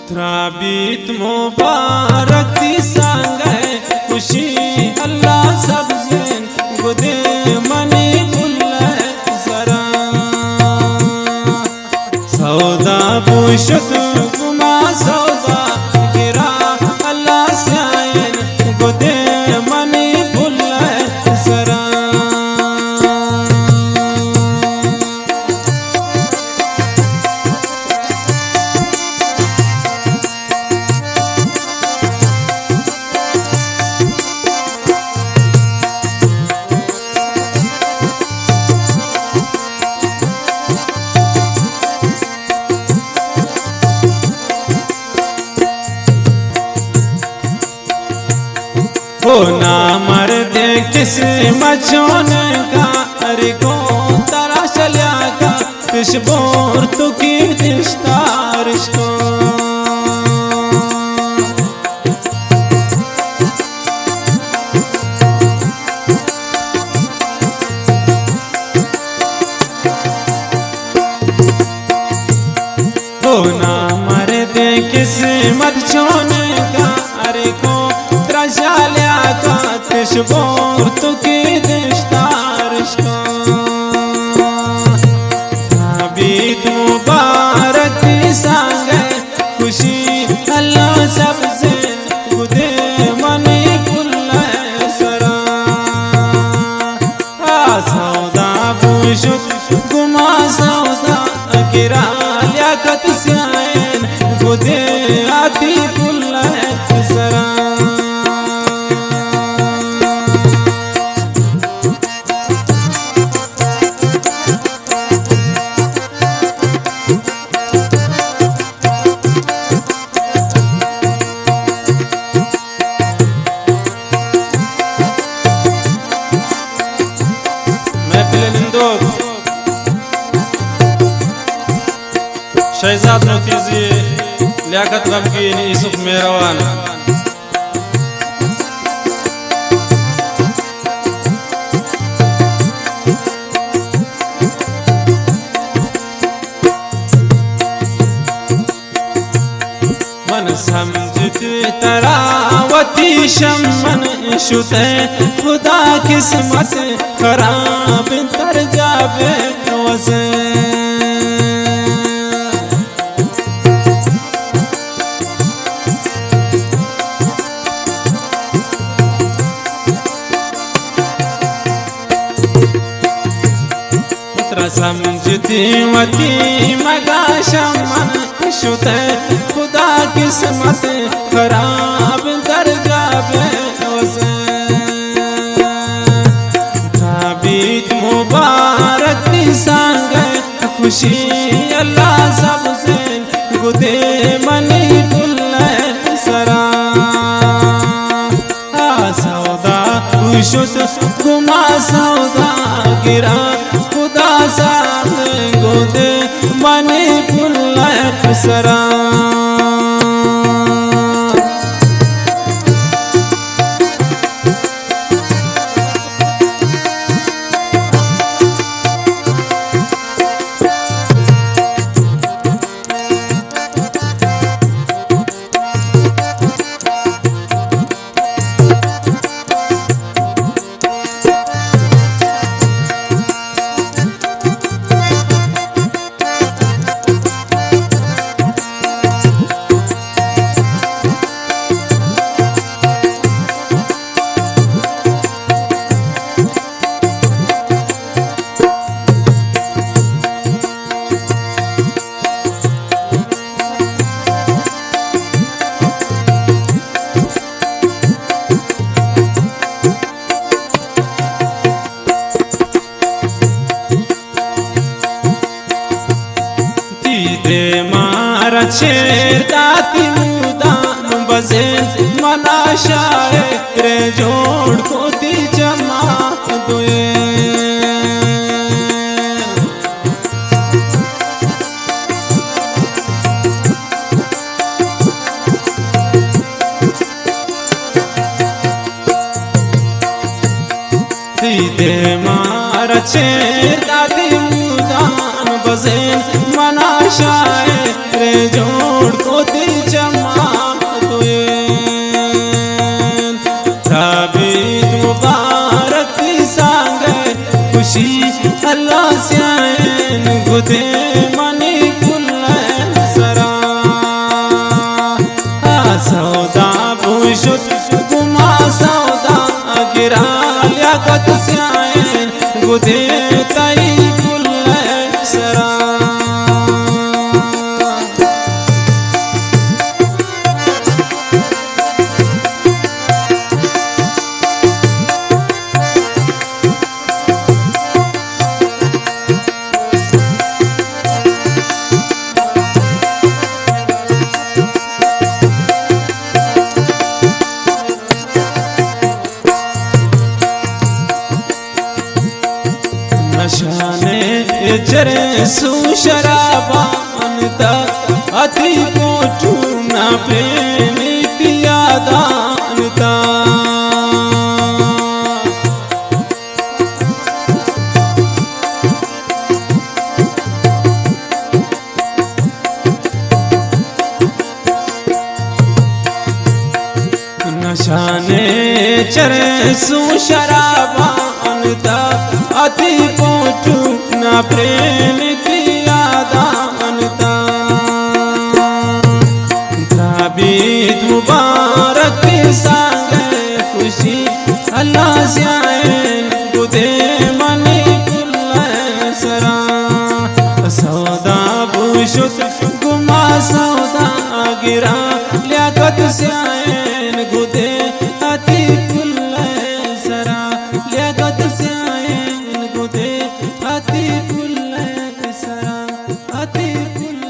त्राबीत मुबारक दी सांगे खुशी अल्लाह सब दिन गुदे मनी बुल्ले जरा सौदा बुशत गुमा सौदा गिरा अल्लाह स्यायन गुदे मनी बुल्ले जरा हो ना मर्दे किस मचोने का अरे को तारा चलिया का तिशबोर तू की दिश्तारिश को हो ना मर्दे किस मचोने का अरे को त्रशाल्या का तिशबोर तू की दिश्तारिश को त्राबीत मुबारक दी सांगे खुशी अल्लाह सब दिन गुदे मनी बुल्ले जरा सौदा बुशत गुमा सौदा गिरा लियाकत स्यायन गुदे आती बुल्ले जरा शहजाद नतीजी लियाकत गमगीन यूसुफ मेहरवान मन समझती तरावती शमन शुते खुदा किस्मत खराब तर जावे वसे समझती वती मगा शमन शुते खुदा किस्मत खराब दर जावे त्राबीत मुबारक दी सांगे खुशी अल्लाह सब दिन गुदे मनी बुल्ले जरा सौदा बुशत गुमा सौदा गिरा खुदा साथ गुदे मनी बुल्ले जरा शेर दाती मुदान बजेन मना शायर जोड़ को दी जमा दुए दीदे मार शेर दाती मुदान बजेन मना शायर जोड़ को दी चमा ताबीत मुबारक सांग खुशी अल्लाह स्यान गुदे मनी कुल सरा सौदा बुशुत गुमा सौदा गिरा लियाकत स्यान गुदे तई कुल सरा नशाने चरे सुशराबानता अति कोठू न प्रेमी पियादानता नशाने चरे सुशराबानता अति पोटू न प्रेम किया दानता ताबीत मुबारक सांग खुशी अल्लाह स्यान गुदे मनी कुल सरा सौदा बुशुत गुमा सौदा गिरा लियाकत स्यान गुदे अति कुल सरा लियाकत स्यान गुदे अति कुल सरा अति कुल